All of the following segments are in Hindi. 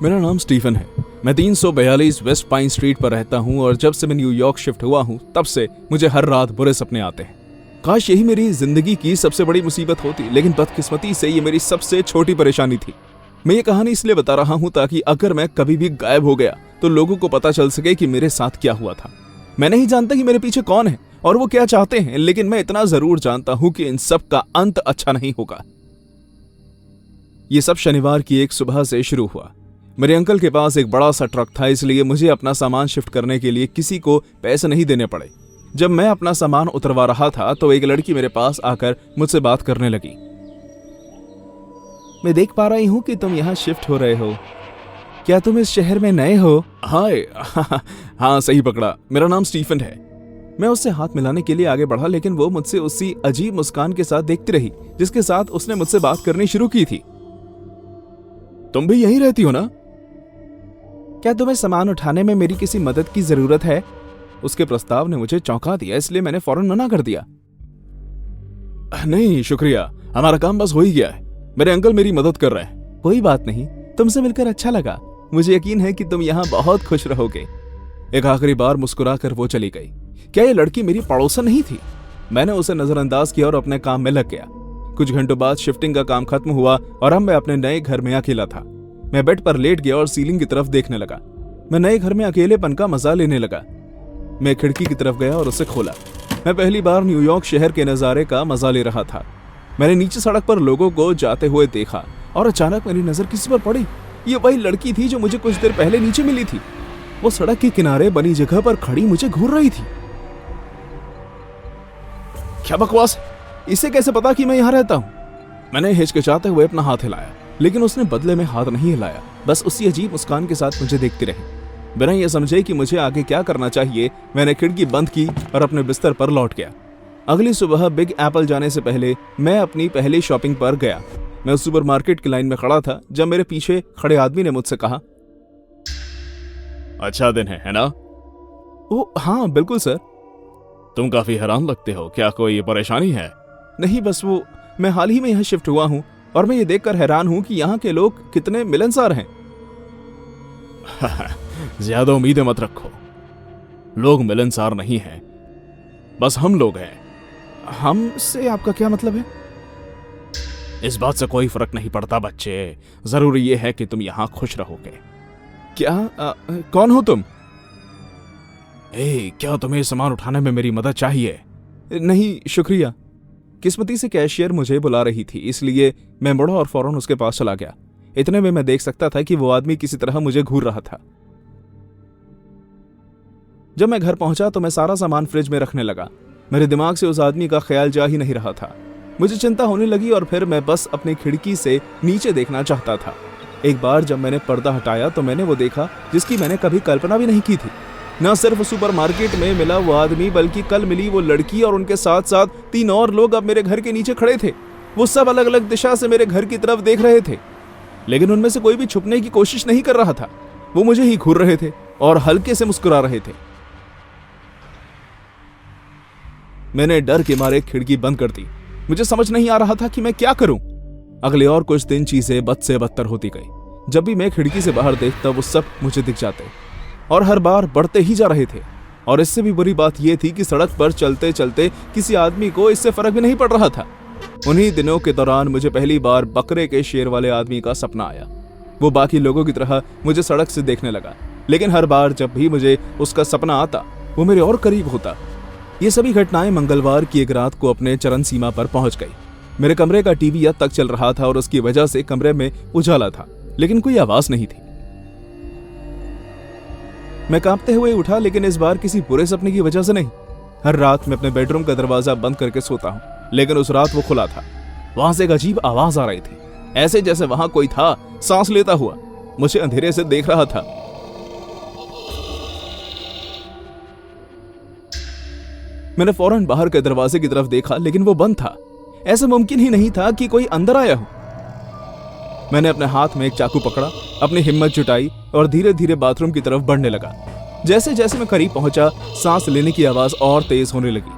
मेरा नाम स्टीफन है। मैं 342 वेस्ट पाइन स्ट्रीट पर रहता हूँ और जब से मैं न्यूयॉर्क शिफ्ट हुआ हूँ तब से मुझे हर रात बुरे सपने आते हैं। काश यही मेरी जिंदगी की सबसे बड़ी मुसीबत होती, लेकिन बदकिस्मती से ये मेरी सबसे छोटी परेशानी थी। मैं ये कहानी इसलिए बता रहा हूँ ताकि अगर मैं कभी भी गायब हो गया तो लोगों को पता चल सके कि मेरे साथ क्या हुआ था। मैं नहीं जानता कि मेरे पीछे कौन है और वो क्या चाहते हैं, लेकिन मैं इतना जरूर जानता हूँ कि इन सब का अंत अच्छा नहीं होगा। ये सब शनिवार की एक सुबह से शुरू हुआ। मेरे अंकल के पास एक बड़ा सा ट्रक था, इसलिए मुझे अपना सामान शिफ्ट करने के लिए किसी को पैसे नहीं देने पड़े। जब मैं अपना सामान उतरवा रहा था तो एक लड़की मेरे पास आकर मुझसे बात करने लगी। मैं देख पा रही हूँ कि तुम यहाँ शिफ्ट हो रहे हो। क्या तुम इस शहर में नए हो? हाय हाँ सही पकड़ा, मेरा नाम स्टीफन है। मैं उससे हाथ मिलाने के लिए आगे बढ़ा, लेकिन वो मुझसे उसी अजीब मुस्कान के साथ देखती रही जिसके साथ उसने मुझसे बात करनी शुरू की थी। तुम भी यहीं रहती हो ना? क्या तुम्हें सामान उठाने में मेरी किसी मदद की जरूरत है? उसके प्रस्ताव ने मुझे चौंका दिया, इसलिए मैंने फौरन मना कर दिया। नहीं शुक्रिया, हमारा काम बस हो ही गया है। मेरे अंकल मेरी मदद कर रहे हैं। कोई बात नहीं, तुमसे मिलकर अच्छा लगा। मुझे यकीन है कि तुम यहाँ बहुत खुश रहोगे। एक आखिरी बार मुस्कुराकर वो चली गई। क्या ये लड़की मेरी पड़ोसन नहीं थी? मैंने उसे नजरअंदाज किया और अपने काम में लग गया। कुछ घंटों बाद शिफ्टिंग का काम खत्म हुआ और अब मैं अपने नए घर में अकेला था। मैं बेड पर लेट गया और सीलिंग की तरफ देखने लगा। मैं नए घर में अकेलेपन का मजा लेने लगा। मैं खिड़की की तरफ गया और उसे खोला। मैं पहली बार न्यूयॉर्क शहर के नजारे का मजा ले रहा था। मैंने नीचे सड़क पर लोगों को जाते हुए देखा और अचानक मेरी नजर किसी पर पड़ी। ये वही लड़की थी जो मुझे कुछ देर पहले नीचे मिली थी। वो सड़क के किनारे बनी जगह पर खड़ी मुझे घूर रही थी। क्या बकवास, इसे कैसे पता कि मैं यहाँ रहता हूँ? मैंने हिचकिचाते हुए अपना हाथ हिलाया, लेकिन उसने बदले में हाथ नहीं हिलाया, बस उसी अजीब मुस्कान के साथ मुझे देखती रही। बिना ये समझे कि मुझे आगे क्या करना चाहिए, मैंने खिड़की बंद की और अपने बिस्तर पर लौट गया। अगली सुबह बिग एप्पल जाने से पहले मैं अपनी पहली शॉपिंग पर गया। मैं सुपरमार्केट की लाइन में खड़ा था जब मेरे पीछे खड़े आदमी ने मुझसे कहा, अच्छा दिन है ना? ओह हाँ बिल्कुल सर। तुम काफी हैरान लगते हो, क्या कोई परेशानी है? नहीं, बस वो मैं हाल ही में यहाँ शिफ्ट हुआ हूँ और मैं ये देखकर हैरान हूँ कि यहाँ के लोग कितने मिलनसार हैं। ज्यादा उम्मीदें मत रखो, लोग मिलनसार नहीं हैं, बस हम लोग हैं। हमसे आपका क्या मतलब है? इस बात से कोई फर्क नहीं पड़ता बच्चे, जरूरी ये है कि तुम यहाँ खुश रहोगे। क्या कौन हो तुम? क्या तुम्हें सामान उठाने में मेरी मदद चाहिए? नहीं शुक्रिया। किस्मती से कैशियर मुझे बुला रही थी, इसलिए मैं मुड़ा और फौरन उसके पास चला गया। इतने में मैं देख सकता था कि वो आदमी किसी तरह मुझे घूर रहा था। जब मैं घर पहुंचा तो मैं सारा सामान फ्रिज में रखने लगा। मेरे दिमाग से उस आदमी का ख्याल जा ही नहीं रहा था। मुझे चिंता होने लगी और फिर मैं बस अपनी खिड़की से नीचे देखना चाहता था। एक बार जब मैंने पर्दा हटाया तो मैंने वो देखा जिसकी मैंने कभी कल्पना भी नहीं की थी। न सिर्फ सुपरमार्केट में मिला वो आदमी, बल्कि कल मिली वो लड़की और उनके साथ साथ 3 और लोग अब मेरे घर के नीचे खड़े थे। वो सब अलग अलग दिशा से मेरे घर की तरफ देख रहे थे, लेकिन उनमें से कोई भी छुपने की कोशिश नहीं कर रहा था। वो मुझे ही घूर रहे थे और हल्के से मुस्कुरा रहे थे। मैंने डर के मारे खिड़की बंद कर दी। मुझे समझ नहीं आ रहा था कि मैं क्या करूं। अगले और कुछ दिन चीजें बद से बदतर होती गई। जब भी मैं खिड़की से बाहर देखता वो सब मुझे दिख जाते और हर बार बढ़ते ही जा रहे थे। और इससे भी बुरी बात यह थी कि सड़क पर चलते चलते किसी आदमी को इससे फर्क भी नहीं पड़ रहा था। उन्हीं दिनों के दौरान मुझे पहली बार बकरे के शेर वाले आदमी का सपना आया। वो बाकी लोगों की तरह मुझे सड़क से देखने लगा, लेकिन हर बार जब भी मुझे उसका सपना आता वो मेरे और करीब होता। ये सभी घटनाएं मंगलवार की एक रात को अपने चरम सीमा पर पहुंच गई। मेरे कमरे का टीवी अब तक चल रहा था और उसकी वजह से कमरे में उजाला था, लेकिन कोई आवाज नहीं थी। मैं कांपते हुए उठा, लेकिन इस बार किसी बुरे सपने की वजह से नहीं। हर रात मैं अपने बेडरूम का दरवाजा बंद करके सोता हूँ, लेकिन उस रात वो खुला था। वहां से एक अजीब आवाज आ रही थी, ऐसे जैसे वहां कोई था सांस लेता हुआ मुझे अंधेरे से देख रहा था। मैंने फौरन बाहर के दरवाजे की तरफ देखा, लेकिन वो बंद था। ऐसा मुमकिन ही नहीं था कि कोई अंदर आया हो। मैंने अपने हाथ में एक चाकू पकड़ा, अपनी हिम्मत जुटाई और धीरे धीरे बाथरूम की तरफ बढ़ने लगा। जैसे जैसे मैं करीब पहुंचा, सांस लेने की आवाज और तेज होने लगी।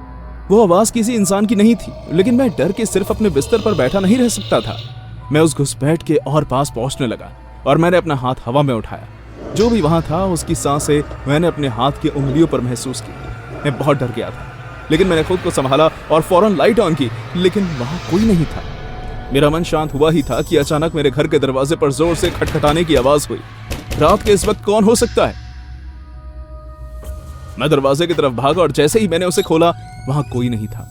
वो आवाज किसी इंसान की नहीं थी, लेकिन मैं डर के सिर्फ अपने बिस्तर पर बैठा नहीं रह सकता था। मैं उस घुसपैठ के और पास पहुंचने लगा और मैंने अपना हाथ हवा में उठाया। जो भी वहां था उसकी सांसें मैंने अपने हाथ की उंगलियों पर महसूस की। मैं बहुत डर गया था, लेकिन मैंने खुद को संभाला और फौरन लाइट ऑन की, लेकिन वहां कोई नहीं था। मेरा मन शांत हुआ ही था कि अचानक मेरे घर के दरवाजे पर जोर से खटखटाने की आवाज हुई। रात के इस वक्त कौन हो सकता है? मैं दरवाजे की तरफ भागा और जैसे ही मैंने उसे खोला वहां कोई नहीं था।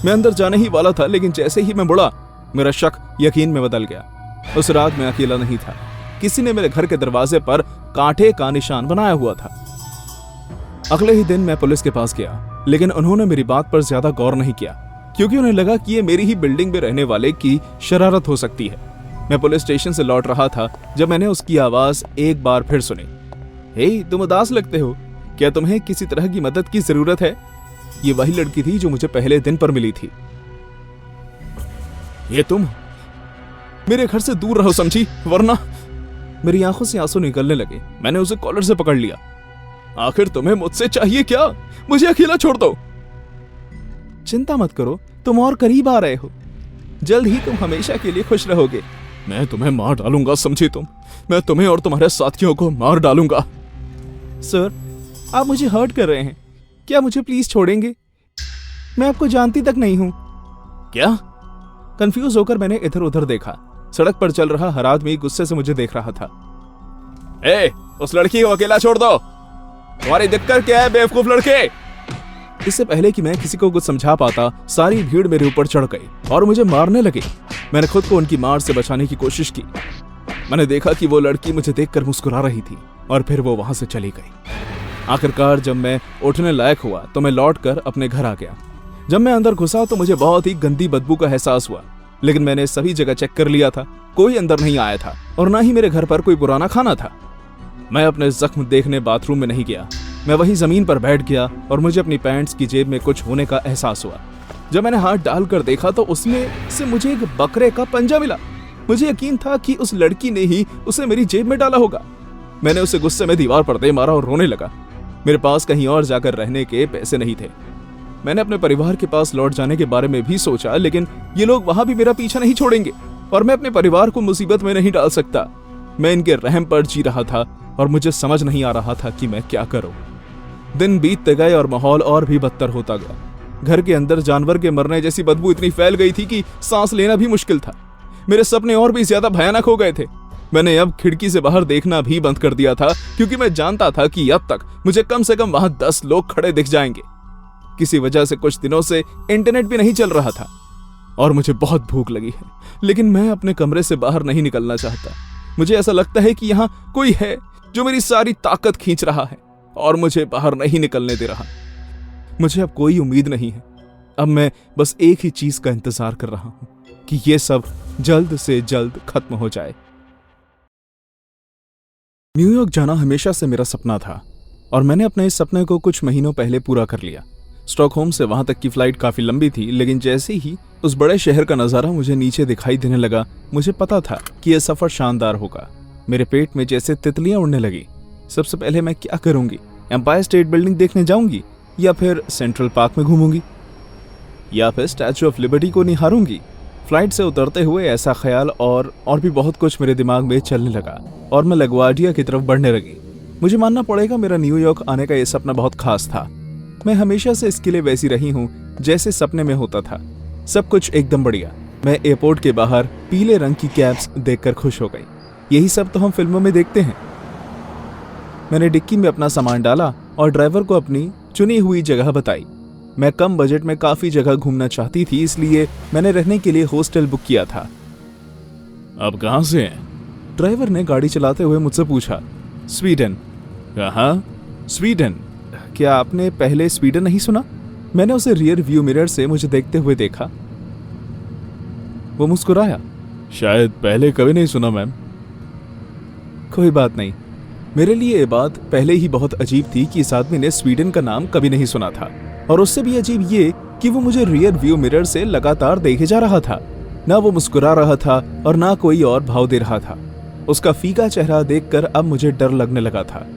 मैं अंदर जाने ही वाला था, लेकिन जैसे ही मैं मुड़ा मेरा शक यकीन में बदल गया। उस रात मैं अकेला नहीं था। किसी ने मेरे घर के दरवाजे पर कांटे का निशान बनाया हुआ था। अगले ही दिन मैं पुलिस के पास गया, लेकिन उन्होंने मेरी बात पर ज्यादा गौर नहीं किया, क्योंकि उन्हें लगा कि ये मेरी ही बिल्डिंग में रहने वाले की शरारत हो सकती है। मैं पुलिस स्टेशन से लौट रहा था जब मैंने उसकी आवाज एक बार फिर सुनी। हे, तुम उदास लगते हो, क्या तुम्हें किसी तरह की मदद की जरूरत है? ये वही लड़की थी जो मुझे पहले दिन पर मिली थी। ये तुम? मेरे घर से दूर रहो समझी, वरना। मेरी आंखों से आंसू निकलने लगे। मैंने उसे कॉलर से पकड़ लिया। आखिर तुम्हें मुझसे चाहिए क्या? मुझे अकेला छोड़ दो। चिंता मत करो, तुम और करीब आ रहे हो। जल्द ही तुम हमेशा के लिए खुश रहोगे। मैं तुम्हें मार डालूंगा, समझी तुम? मैं तुम्हें और तुम्हारे साथियों को मार डालूंगा। सर, आप मुझे हर्ट कर रहे हैं। क्या मुझे प्लीज छोड़ेंगे? मैं आपको जानती तक नहीं हूं। क्या? कंफ्यूज होकर मैंने इधर उधर देखा। सड़क पर चल रहा हर आदमी गुस्से से मुझे देख रहा था। ए, उस लड़की को अकेला छोड़ दो। तुम्हारी दिक्कत क्या है बेवकूफ लड़के? इससे पहले कि मैं किसी को कुछ समझा पाता, सारी भीड़ मेरे ऊपर चढ़ गई और मुझे मारने लगे। मैंने खुद को उनकी मार से बचाने की कोशिश की। मैंने देखा कि वो लड़की मुझे देखकर मुस्कुरा रही थी और फिर वो वहां से चली गई। आखिरकार जब मैं उठने लायक हुआ तो मैं लौटकर अपने घर आ गया। जब मैं अंदर घुसा तो मुझे बहुत ही गंदी बदबू का एहसास हुआ, लेकिन मैंने सभी जगह चेक कर लिया था, कोई अंदर नहीं आया था और ना ही मेरे घर पर कोई पुराना खाना था। मैं अपने जख्म देखने बाथरूम में नहीं गया। मैं वहीं जमीन पर बैठ गया और मुझे अपनी पैंट्स की जेब में कुछ होने का एहसास हुआ। जब मैंने हाथ डालकर देखा तो उसमें से मुझे एक बकरे का पंजा मिला। मुझे यकीन था कि उस लड़की ने ही उसे मेरी जेब में डाला होगा। मैंने उसे गुस्से में दीवार पर दे मारा और रोने लगा। मेरे पास कहीं और जाकर रहने के पैसे नहीं थे। मैंने अपने परिवार के पास लौट जाने के बारे में भी सोचा, लेकिन ये लोग वहां भी मेरा पीछा नहीं छोड़ेंगे और मैं अपने परिवार को मुसीबत में नहीं डाल सकता। मैं इनके रहम पर जी रहा था और मुझे समझ नहीं आ रहा था कि मैं क्या करूं। दिन बीतते गए और माहौल और भी बदतर होता गया। घर के अंदर जानवर के मरने जैसी बदबू इतनी फैल गई थी कि सांस लेना भी मुश्किल था। मेरे सपने और भी ज्यादा भयानक हो गए थे। मैंने अब खिड़की से बाहर देखना भी बंद कर दिया था, क्योंकि मैं जानता था कि अब तक मुझे कम से कम वहां 10 लोग खड़े दिख जाएंगे। किसी वजह से कुछ दिनों से इंटरनेट भी नहीं चल रहा था और मुझे बहुत भूख लगी है, लेकिन मैं अपने कमरे से बाहर नहीं निकलना चाहता। मुझे ऐसा लगता है कि यहाँ कोई है जो मेरी सारी ताकत खींच रहा है और मुझे बाहर नहीं निकलने दे रहा। मुझे अब कोई उम्मीद नहीं है। अब मैं बस एक ही चीज का इंतजार कर रहा हूं कि ये सब जल्द से जल्द खत्म हो जाए। न्यूयॉर्क जाना हमेशा से मेरा सपना था और मैंने अपने इस सपने को कुछ महीनों पहले पूरा कर लिया। स्टॉकहोम से वहां तक की फ्लाइट काफी लंबी थी, लेकिन जैसे ही उस बड़े शहर का नजारा मुझे नीचे दिखाई देने लगा, मुझे पता था कि यह सफर शानदार होगा। मेरे पेट में जैसे तितलियां उड़ने लगी। सबसे पहले मैं क्या करूंगी? एम्पायर स्टेट बिल्डिंग देखने जाऊंगी, या फिर सेंट्रल पार्क में घूमूंगी, या फिर स्टैच्यू ऑफ लिबर्टी को निहारूंगी? फ्लाइट से उतरते हुए ऐसा ख्याल और भी बहुत कुछ मेरे दिमाग में चलने लगा और मैं लगवार्डिया की तरफ बढ़ने लगी। मुझे मानना पड़ेगा, मेरा न्यूयॉर्क आने का यह सपना बहुत खास था। मैं हमेशा से इसके लिए वैसी रही हूँ जैसे सपने में होता था। सब कुछ एकदम बढ़िया। मैं एयरपोर्ट के बाहर पीले रंग की कैब्स देखकर खुश हो गई। यही सब तो हम फिल्मों में देखते हैं। मैंने डिक्की में अपना सामान डाला और ड्राइवर को अपनी चुनी हुई जगह बताई। मैं कम बजट में काफी जगह घूमना चाहती थी, इसलिए मैंने रहने के लिए हॉस्टल बुक किया था। अब कहां से हैं? ड्राइवर ने गाड़ी चलाते हुए मुझसे पूछा। स्वीडन। कहाँ? स्वीडन। क्या आपने पहले स्वीडन नहीं सुना? मैंने उसे रियर व्यू मिरर से मुझे देखते हुए देखा। वो मुस्कुराया। शायद पहले कभी नहीं सुना मैम। कोई बात नहीं। मेरे लिए ये बात पहले ही बहुत अजीब थी कि इस आदमी ने स्वीडन का नाम कभी नहीं सुना था, और उससे भी अजीब ये कि वो मुझे रियर व्यू मिरर से लगातार देखे जा रहा था। ना वो मुस्कुरा रहा था और ना कोई और भाव दे रहा था। उसका फीका चेहरा देखकर अब मुझे डर लगने लगा था।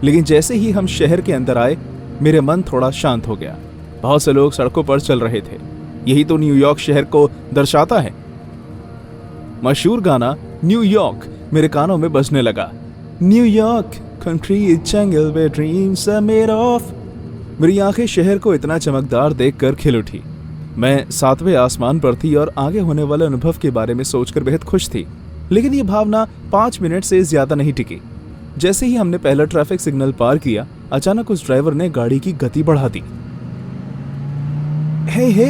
लेकिन जैसे ही हम शहर के अंदर आए, मेरे मन थोड़ा शांत हो गया। बहुत से लोग सड़कों पर चल रहे थे। यही तो न्यूयॉर्क शहर को दर्शाता है। मशहूर गाना न्यूयॉर्क मेरे कानों में बजने लगा। New York country jungle where dreams are made of. मेरी आंखें शहर को इतना चमकदार देखकर खिल उठी। मैं 7वें आसमान पर थी और आगे होने वाले अनुभव के बारे में सोचकर बेहद खुश थी। लेकिन ये भावना 5 मिनट से ज्यादा नहीं टिकी। जैसे ही हमने पहला ट्रैफिक सिग्नल पार किया, अचानक उस ड्राइवर ने गाड़ी की गति बढ़ा दी। हे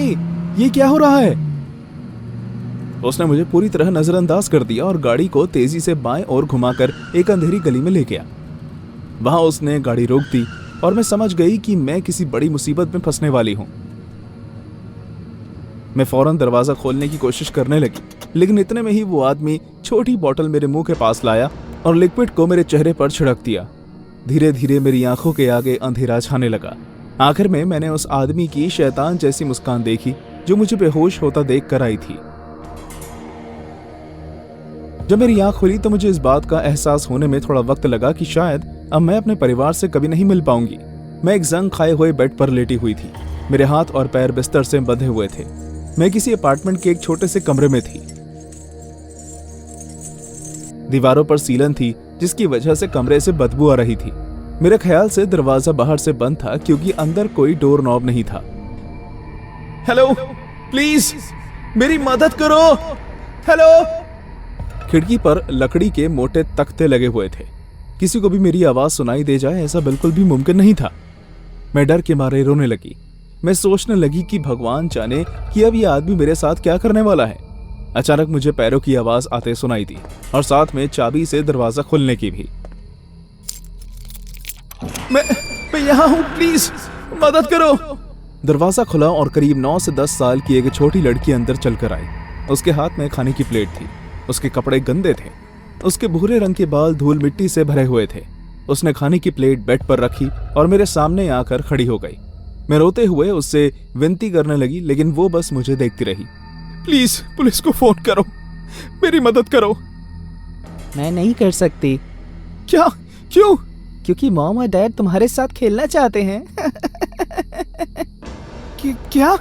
ये क्या हो रहा है? उसने मुझे पूरी तरह नजरअंदाज कर दिया और गाड़ी को तेजी से बाएं ओर घुमाकर एक अंधेरी गली में ले गया। वहां उसने गाड़ी रोक दी और मैं समझ गई कि मैं किसी बड़ी मुसीबत में फंसने वाली हूं। मैं फौरन दरवाजा खोलने की कोशिश करने लगी, लेकिन इतने में ही वो आदमी छोटी बोतल मेरे मुंह के पास लाया और लिक्विड को मेरे चेहरे पर छिड़क दिया। धीरे धीरे मेरी आंखों के आगे अंधेरा छाने लगा। आखिर में मैंने उस आदमी की शैतान जैसी मुस्कान देखी जो मुझे बेहोश होता देख कर आई थी। जब मेरी आंख खुली तो मुझे इस बात का एहसास होने में थोड़ा वक्त लगा कि शायद अब मैं अपने परिवार से कभी नहीं मिल पाऊंगी। मैं एक जंग खाए हुए बेड पर लेटी हुई थी। मेरे हाथ और पैर बिस्तर से बंधे हुए थे। मैं किसी अपार्टमेंट के एक छोटे से कमरे में थी। दीवारों पर सीलन थी जिसकी वजह से कमरे से बदबू आ रही थी। मेरे ख्याल से दरवाजा बाहर से बंद था क्योंकि अंदर कोई डोर नॉब नहीं था। हेलो, प्लीज मेरी मदद करो, हेलो। खिड़की पर लकड़ी के मोटे तख्ते लगे हुए थे। किसी को भी मेरी आवाज सुनाई दे जाए ऐसा बिल्कुल भी मुमकिन नहीं था। मैं डर के मारे रोने लगी। मैं सोचने लगी कि भगवान जाने कि अब यह आदमी मेरे साथ क्या करने वाला है। अचानक मुझे पैरों की आवाज आते सुनाई दी और साथ में चाबी से दरवाजा खुलने की भी। मैं यहाँ हूँ, प्लीज मदद करो। दरवाजा खुला और करीब 9 से 10 साल की एक छोटी लड़की अंदर चलकर आई। उसके हाथ में खाने की प्लेट थी। उसके कपड़े गंदे थे। उसके भूरे रंग के बाल धूल मिट्टी से भरे हुए थे। उसने खाने की प्लेट बेड पर रखी और मेरे सामने आकर खड़ी हो गई। मैं रोते हुए उससे विनती करने लगी, लेकिन वो बस मुझे देखती रही। प्लीज पुलिस को फोन करो, मेरी मदद करो। मैं नहीं कर सकती। क्या? क्यों? क्योंकि मॉम और डैड तुम्हारे साथ खेलना चाहते हैं। क्या?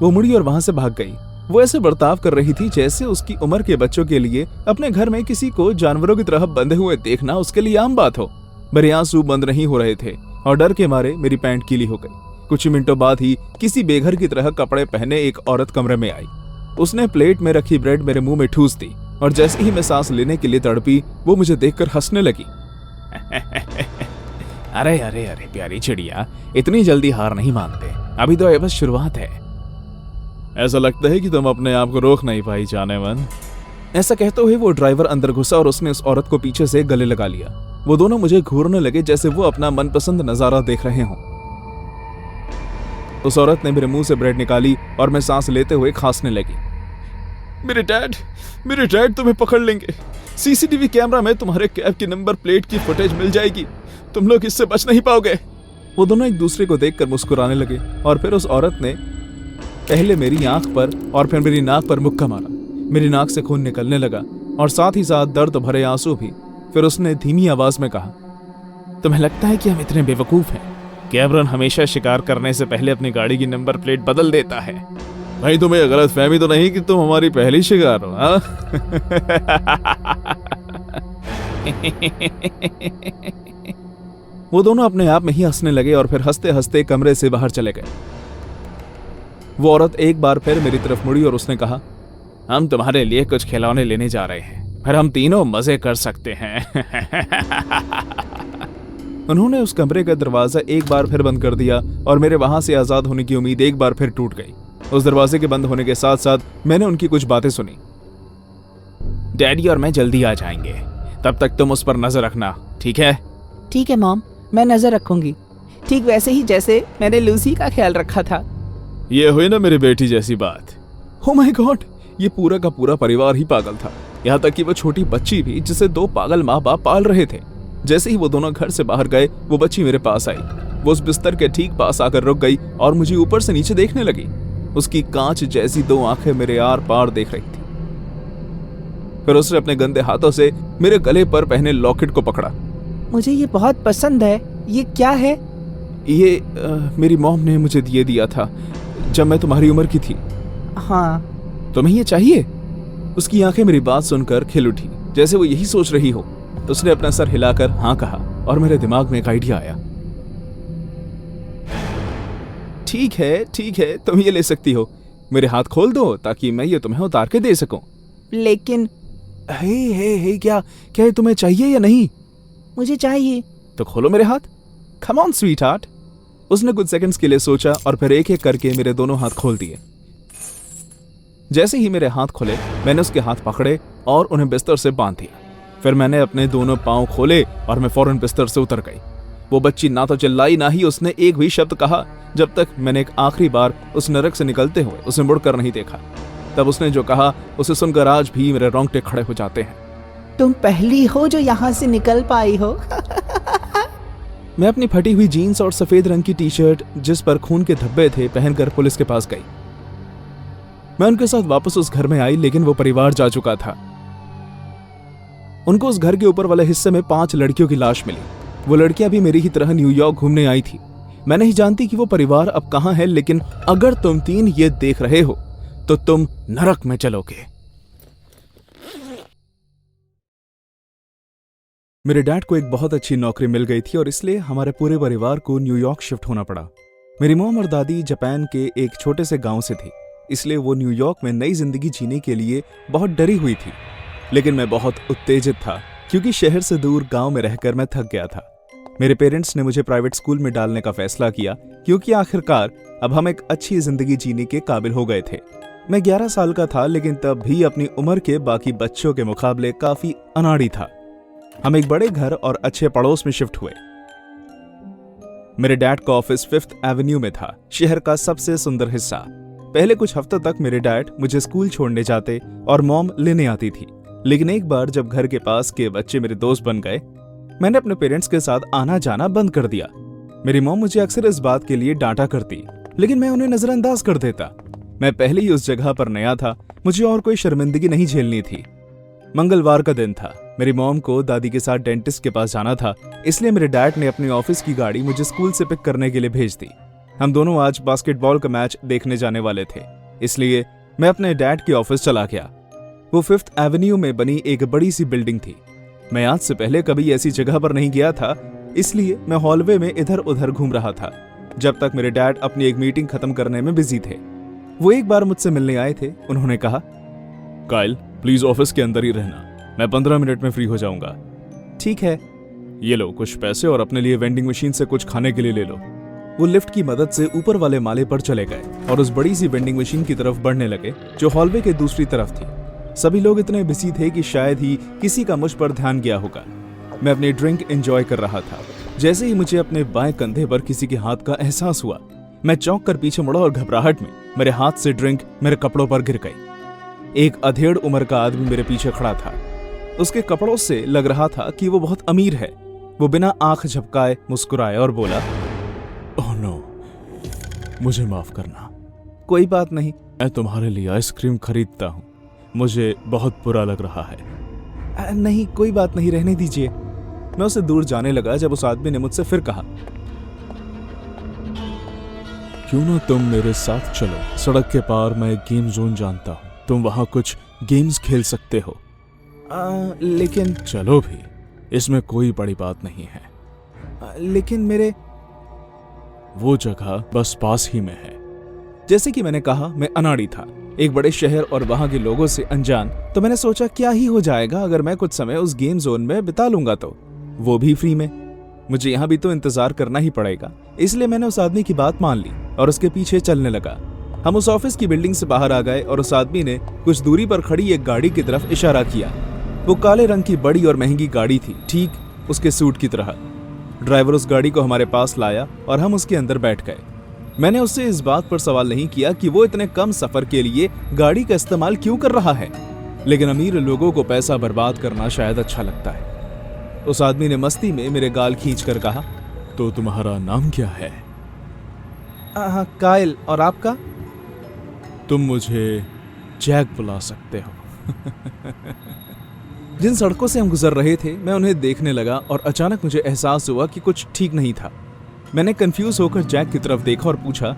वो मुड़ी और वहां से भाग गई। वो ऐसे बर्ताव कर रही थी जैसे उसकी उम्र के बच्चों के लिए अपने घर में किसी को जानवरों की तरह बंधे हुए देखना उसके लिए आम बात हो। मेरे आंसू बंद नहीं हो रहे थे और डर के मारे मेरी पैंट गीली हो गई। कुछ मिनटों बाद ही किसी बेघर की तरह कपड़े पहने एक औरत कमरे में आई। उसने प्लेट में रखी ब्रेड मेरे मुंह में ठूस दी और जैसे ही मैं सांस लेने के लिए तड़पी, वो मुझे देखकर हंसने लगी। अरे अरे अरे प्यारी चिड़िया, इतनी जल्दी हार नहीं मानते, अभी तो ये बस शुरुआत है। ऐसा लगता है कि तुम अपने आप को रोक नहीं पाई जाने मन। ऐसा कहते हुए वो ड्राइवर अंदर घुसा और उसने उस औरत को पीछे से गले लगा लिया। वो दोनों मुझे घूरने लगे जैसे वो अपना मनपसंद नजारा देख रहे हों। उस औरत ने मेरे मुंह से ब्रेड निकाली और मैं सांस लेते हुए खांसने लगी। मेरे डैड तुम्हें पकड़ लेंगे। सीसीटीवी कैमरा में तुम्हारे कैब की नंबर प्लेट की फुटेज मिल जाएगी। तुम लोग इससे बच नहीं पाओगे। वो दोनों एक दूसरे को देखकर मुस्कुराने लगे और फिर उस औरत ने पहले मेरी आंख पर और फिर मेरी नाक पर मुक्का मारा। मेरी नाक से खून निकलने लगा और साथ ही साथ दर्द भरे आंसू भी। फिर उसने धीमी आवाज में कहा, तुम्हें लगता है कि हम इतने बेवकूफ हैं? कैमरन हमेशा शिकार करने से पहले अपनी गाड़ी की नंबर प्लेट बदल देता है। भाई तुम्हें ये गलत फहमी तो नहीं कि तुम हमारी पहली शिकार हो? हाँ? वो दोनों अपने आप में ही हंसने लगे और फिर हंसते हंसते कमरे से बाहर चले गए। वो औरत एक बार फिर मेरी तरफ मुड़ी और उसने कहा, हम तुम्हारे लिए कुछ खिलौने लेने जा रहे हैं, फिर हम तीनों मजे कर सकते हैं। उन्होंने उस कमरे का दरवाजा एक बार फिर बंद कर दिया और मेरे वहां से आजाद होने की उम्मीद एक बार फिर टूट गई। उस दरवाजे के बंद होने के साथ साथ मैंने उनकी कुछ बातें सुनी। डैडी और मैं जल्दी आ जाएंगे, तब तक तुम उस पर नजर रखना, ठीक है? ठीक है मॉम, मैं नजर रखूंगी, ठीक वैसे ही जैसे मैंने लूसी का ख्याल रखा था। ये हुई ना मेरी बेटी जैसी बात। ओह माय गॉड, ये पूरा का पूरा परिवार ही पागल था, यहाँ तक कि वो छोटी बच्ची भी जिसे 2 पागल माँ बाप पाल रहे थे। जैसे ही वो दोनों घर से बाहर गए, वो बच्ची मेरे पास आई। वो उस बिस्तर के ठीक पास आकर रुक गई और मुझे ऊपर से नीचे देखने लगी। उसकी कांच जैसी 2 आंखें मेरे आर पार देख रही थी। फिर उसने अपने गंदे हाथों से मेरे गले पर पहने लॉकेट को पकड़ा। मुझे ये बहुत पसंद है, ये क्या है? ये मेरी मॉम ने मुझे दिया था जब मैं तुम्हारी उम्र की थी। हाँ, तुम्हें ये चाहिए? उसकी आंखें मेरी बात सुनकर खिल उठी, जैसे वो यही सोच रही हो। उसने अपना सर हिलाकर हाँ कहा और मेरे दिमाग में एक आइडिया आया। ठीक है, तुम ये ले सकती हो। मेरे हाथ खोल दो ताकि मैं ये तुम्हें उतार के दे सकूं। लेकिन हे, क्या ये तुम्हें चाहिए या नहीं? मुझे चाहिए। तो खोलो मेरे हाथ। Come on sweet heart. उसने कुछ सेकंड्स के लिए सोचा और फिर एक एक करके मेरे दोनों हाथ खोल दिए। जैसे ही मेरे हाथ खोले, मैंने उसके हाथ पकड़े और उन्हें बिस्तर से बांध दिया। फिर मैंने अपने दोनों पांव खोले और मैं फौरन बिस्तर से उतर गई। वो बच्ची ना तो चिल्लाई ना ही उसने एक भी शब्द कहा, जब तक मैंने एक आखिरी बार उस नरक से निकलते हुए उसे मुड़कर नहीं देखा। तब उसने जो कहा उसे सुनकर आज भी मेरे रोंगटे खड़े हो जाते हैं। तुम पहली हो जो यहाँ से निकल पाई हो। मैं अपनी फटी हुई जीन्स और सफेद रंग की टी शर्ट जिस पर खून के धब्बे थे पहनकर पुलिस के पास गई। मैं उनके साथ वापस उस घर में आई, लेकिन वो परिवार जा चुका था। उनको उस घर के ऊपर वाले हिस्से में 5 लड़कियों की लाश मिली। वो लड़कियां भी मेरी ही तरह न्यूयॉर्क घूमने आई थी। मैं नहीं जानती कि वो परिवार अब कहां है, लेकिन अगर तुम 3 ये देख रहे हो तो तुम नरक में चलोगे। मेरे डैड को एक बहुत अच्छी नौकरी मिल गई थी और इसलिए हमारे पूरे परिवार को न्यूयॉर्क शिफ्ट होना पड़ा। मेरी मॉम और दादी जापान के एक छोटे से गांव से थी, इसलिए वो न्यूयॉर्क में नई जिंदगी जीने के लिए बहुत डरी हुई थी। लेकिन मैं बहुत उत्तेजित था, क्योंकि शहर से दूर गांव में रहकर मैं थक गया था। मेरे पेरेंट्स ने मुझे प्राइवेट स्कूल में डालने का फैसला किया, क्योंकि आखिरकार अब हम एक अच्छी जिंदगी जीने के काबिल हो गए थे। मैं 11 साल का था, लेकिन तब भी अपनी उम्र के बाकी बच्चों के मुकाबले काफी अनाड़ी था। हम एक बड़े घर और अच्छे पड़ोस में शिफ्ट हुए। मेरे डैड का ऑफिस 5th एवेन्यू में था, शहर का सबसे सुंदर हिस्सा। पहले कुछ हफ्तों तक मेरे डैड मुझे स्कूल छोड़ने जाते और मॉम लेने आती थी, लेकिन एक बार जब घर के पास के बच्चे मेरे दोस्त बन गए, मैंने अपने पेरेंट्स के साथ आना जाना बंद कर दिया। मेरी मॉम मुझे अक्सर इस बात के लिए डांटा करती, लेकिन मैं उन्हें नजरअंदाज कर देता। मैं पहले ही उस जगह पर नया था, मुझे और कोई शर्मिंदगी नहीं झेलनी थी। मंगलवार का दिन था। मेरी मॉम को दादी के साथ डेंटिस्ट के पास जाना था, इसलिए मेरे डैड ने अपनी ऑफिस की गाड़ी मुझे स्कूल से पिक करने के लिए भेज दी। हम दोनों आज बास्केटबॉल का मैच देखने जाने वाले थे, इसलिए मैं अपने डैड के ऑफिस चला गया। वो 5th एवेन्यू में बनी एक बड़ी सी बिल्डिंग थी। मैं आज से पहले कभी ऐसी जगह पर नहीं गया था, इसलिए मैं हॉलवे में इधर उधर घूम रहा था, जब तक मेरे डैड अपनी एक मीटिंग खत्म करने में बिजी थे। वो एक बार मुझसे मिलने आए थे। उन्होंने कहा, काइल प्लीज ऑफिस के अंदर ही रहना, मैं 15 मिनट में फ्री हो जाऊंगा। ठीक है, ये लो कुछ पैसे और अपने लिए वेंडिंग मशीन से कुछ खाने के लिए ले लो। वो लिफ्ट की मदद से ऊपर वाले माले पर चले गए और उस बड़ी सी वेंडिंग मशीन की तरफ बढ़ने लगे, जो हॉलवे के दूसरी तरफ थी। सभी लोग इतने बिजी थे कि शायद ही किसी का मुझ पर ध्यान गया होगा। मैं अपनी ड्रिंक एंजॉय कर रहा था। जैसे ही मुझे अपने बाएं कंधे पर किसी के हाथ का एहसास हुआ, मैं चौंक कर पीछे मुड़ा और घबराहट में मेरे हाथ से ड्रिंक मेरे कपड़ों पर गिर गई। एक अधेड़ उम्र का आदमी मेरे पीछे खड़ा था। उसके कपड़ों से लग रहा था कि वो बहुत अमीर है। वो बिना आंख झपकाए मुस्कुराया और बोला, ओह नो, मुझे माफ करना। कोई बात नहीं, मैं तुम्हारे लिए आइसक्रीम खरीदता हूँ, मुझे बहुत बुरा लग रहा है। नहीं कोई बात नहीं, रहने दीजिए। मैं उससे दूर जाने लगा जब उस आदमी ने मुझसे फिर कहा, क्यों ना तुम मेरे साथ चलो, सड़क के पार मैं गेम जोन जानता हूँ, तुम वहां कुछ गेम्स खेल सकते हो। लेकिन चलो भी, इसमें कोई बड़ी बात नहीं है। लेकिन मेरे वो जगह बस पास ही में है। जैसे कि मैंने कहा, मैं अनाड़ी था, एक बड़े शहर और वहां के लोगों से अनजान। तो मैंने सोचा क्या ही हो जाएगा अगर मैं कुछ समय उस गेम जोन में बिता लूंगा, तो वो भी फ्री में। मुझे यहाँ भी तो इंतजार करना ही पड़ेगा, इसलिए मैंने उस आदमी की बात मान ली और उसके पीछे चलने लगा। हम उस ऑफिस की बिल्डिंग से बाहर आ गए और उस आदमी ने कुछ दूरी पर खड़ी एक गाड़ी की तरफ इशारा किया। वो काले रंग की बड़ी और महंगी गाड़ी थी, ठीक उसके सूट की तरह। ड्राइवर उस गाड़ी को हमारे पास लाया और हम उसके अंदर बैठ गए। मैंने उससे इस बात पर सवाल नहीं किया कि वो इतने कम सफर के लिए गाड़ी का इस्तेमाल क्यों कर रहा है, लेकिन अमीर लोगों को पैसा बर्बाद करना शायद अच्छा लगता है। उस आदमी ने मस्ती में मेरे गाल खींचकर कहा, तो तुम्हारा नाम क्या है? काइल, और आपका? तुम मुझे जैक बुला सकते हो। जिन सड़कों से हम गुजर रहे थे, मैं उन्हें देखने लगा और अचानक मुझे एहसास हुआ कि कुछ ठीक नहीं था। मैंने कंफ्यूज होकर जैक की तरफ देखा और पूछा,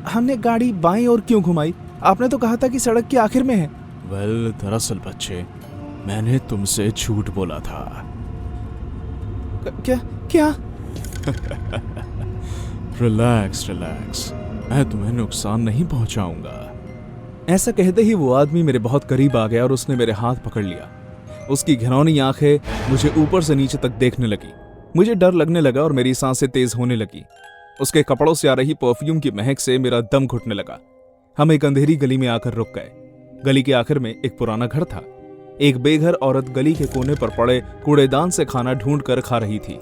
हमने गाड़ी बाईं ओर क्यों घुमाई? आपने तो कहा था कि सड़क के आखिर में है। वेल, दरअसल बच्चे, मैंने तुमसे झूठ बोला था। क्या क्या? रिलैक्स रिलैक्स, मैं तुम्हें नुकसान नहीं पहुंचाऊंगा। ऐसा कहते ही वो आदमी मेरे बहुत करीब आ गया और उसने मेरे हाथ पकड़ लिया। उसकी घिनौनी आंखें मुझे ऊपर से नीचे तक देखने लगी। मुझे डर लगने लगा और मेरी सांसें तेज होने लगी। उसके कपड़ों से आ रही परफ्यूम की महक से मेरा दम घुटने लगा। हम एक अंधेरी गली में आकर रुक गए। गली के आखिर में एक पुराना घर था। एक बेघर औरत गली के कोने पर पड़े कूड़ेदान से खाना ढूंढ कर खा रही थी।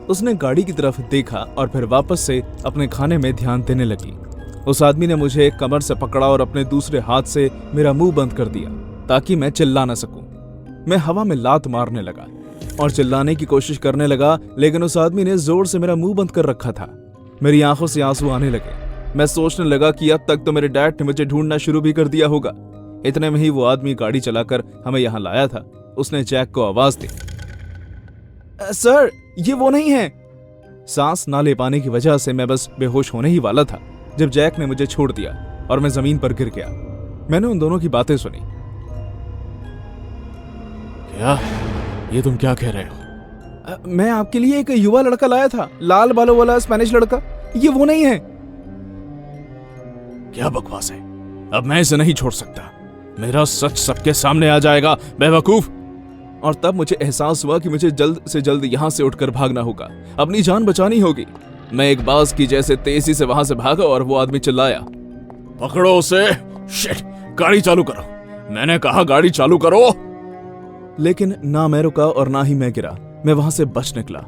उसने गाड़ी की तरफ देखा और फिर वापस से अपने खाने में ध्यान देने लगी। उस आदमी ने मुझे कमर से पकड़ा और अपने दूसरे हाथ से मेरा मुंह बंद कर दिया ताकि मैं चिल्ला न सकूं। मैं हवा में लात मारने लगा और चिल्लाने की कोशिश करने लगा, लेकिन उस आदमी ने जोर से मेरा मुंह बंद कर रखा था। मेरी आंखों से आंसू आने लगे। मैं सोचने लगा कि अब तक तो मेरे डैड ने मुझे ढूंढना शुरू भी कर दिया होगा। इतने में ही वो आदमी गाड़ी चलाकर हमें यहाँ लाया था। उसने जैक को आवाज दी, सर, ये वो नहीं है। सांस ना ले पाने की वजह से मैं बस बेहोश होने ही वाला था जब जैक ने मुझे छोड़ दिया और मैं जमीन पर गिर गया। मैंने उन दोनों की बातें सुनी। क्या? ये तुम क्या कह रहे हो? मैं आपके लिए एक युवा लड़का लाया था, लाल बालों वाला स्पेनिश लड़का। ये वो नहीं है। क्या बकवास है? अब मैं इसे नहीं छोड़ सकता। मेरा सच सबके सामने आ जाएगा, बेवकूफ। और तब मुझे एहसास हुआ कि मुझे जल्द से जल्द यहां से उठकर भागना होगा, अपनी जान बचानी होगी। मैं एक बाज की जैसे तेजी से वहां से भागा और वो आदमी चिल्लाया, पकड़ो उसे। शिट, गाड़ी चालू करो। मैंने कहा गाड़ी चालू करो। लेकिन ना मैं रुका और ना ही मैं गिरा। मैं वहां से बच निकला।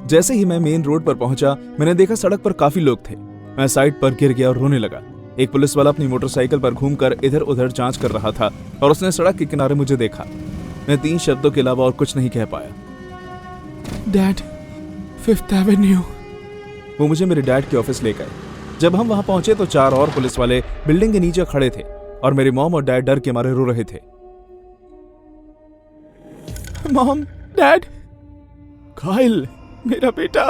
जैसे ही मैं मेन रोड पर पहुंचा, मैंने देखा सड़क पर काफी लोग थे। मैं साइड पर गिर गया और रोने लगा। एक पुलिस वाला अपनी मोटरसाइकिल पर घूमकर इधर उधर जांच कर रहा था और उसने सड़क के किनारे मुझे देखा। मैं 3 शब्दों के अलावा और कुछ नहीं कह पाया। Dad, 5th Avenue. वो मुझे मेरे डैड के ऑफिस ले गए। जब हम वहां पहुंचे तो 4 और पुलिस वाले बिल्डिंग के नीचे खड़े थे और मेरी मॉम और डैड डर के मारे रो रहे थे। मॉम, डैड, काइल, मेरा बेटा।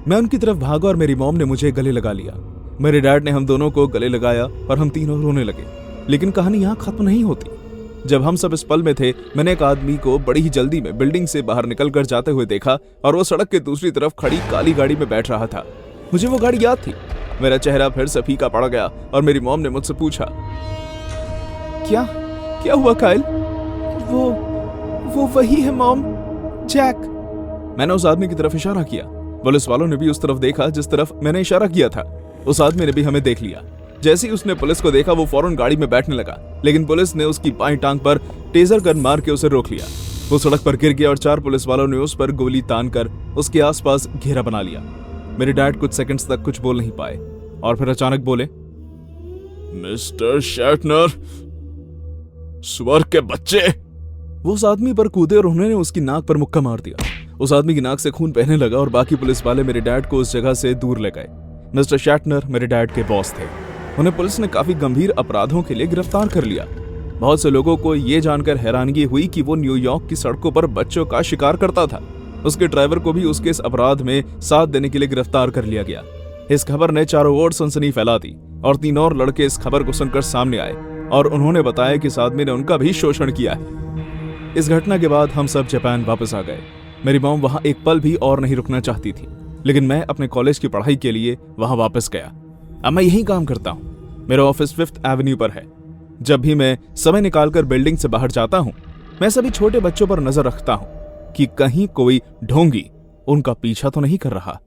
मैं उनकी तरफ भागा और मेरी मॉम ने मुझे गले लगा लिया। मेरे डैड ने हम दोनों को गले लगाया और हम तीनों रोने लगे। लेकिन कहानी यहाँ खत्म नहीं होती। जब हम सब इस पल में थे, मैंने एक आदमी को बड़ी ही जल्दी में बिल्डिंग से बाहर निकलकर जाते हुए देखा और वो सड़क के दूसरी तरफ खड़ी काली गाड़ी में बैठ रहा था। मुझे वो गाड़ी याद थी। मेरा चेहरा फिर से फीका पड़ गया और मेरी मॉम ने मुझसे पूछा, क्या हुआ काइल? वो वही है मॉम, जैक। मैंने उस आदमी की तरफ इशारा किया। पुलिस वालों ने भी उस तरफ देखा जिस तरफ मैंने इशारा किया था। उस आदमी ने भी हमें देख लिया। जैसे ही उसने पुलिस को देखा, वो फौरन गाड़ी में बैठने लगा, लेकिन पुलिस ने उसकी बाईं टांग पर टेजर गन मार के उसे रोक लिया। वो सड़क पर गिर गया और 4 पुलिस वालों ने उस पर गोली तानकर उसके आसपास घेरा बना लिया। मेरे डैड कुछ सेकंड्स तक कुछ बोल नहीं पाए और फिर अचानक बोले, मिस्टर शैटनर, स्वर्ग के बच्चे। वो उस आदमी पर कूदे और उन्होंने उसकी नाक पर मुक्का मार दिया। उस आदमी की नाक से खून बहने लगा और बाकी पुलिस वाले मेरे डैड को उस जगह से दूर ले गए। मिस्टर शैटनर मेरे डैड के बॉस थे। उन्हें पुलिस ने काफी गंभीर अपराधों के लिए गिरफ्तार कर लिया। बहुत से लोगों को यह जानकर हैरानगी हुई कि वो न्यूयॉर्क की सड़कों पर बच्चों का शिकार करता था। उसके ड्राइवर को भी उसके इस अपराध में साथ देने के लिए गिरफ्तार कर लिया गया। इस खबर ने चारों ओर सनसनी फैला दी और 3 और लड़के इस खबर को सुनकर सामने आए और उन्होंने बताया कि इस आदमी ने उनका भी शोषण किया है। इस घटना के बाद हम सब जापान वापस आ गए। मेरी मॉम वहां एक पल भी और नहीं रुकना चाहती थी, लेकिन मैं अपने कॉलेज की पढ़ाई के लिए वहां वापस गया। अब मैं यहीं काम करता हूँ। मेरा ऑफिस 5th एवेन्यू पर है। जब भी मैं समय निकालकर बिल्डिंग से बाहर जाता हूँ, मैं सभी छोटे बच्चों पर नजर रखता हूँ कि कहीं कोई ढोंगी उनका पीछा तो नहीं कर रहा।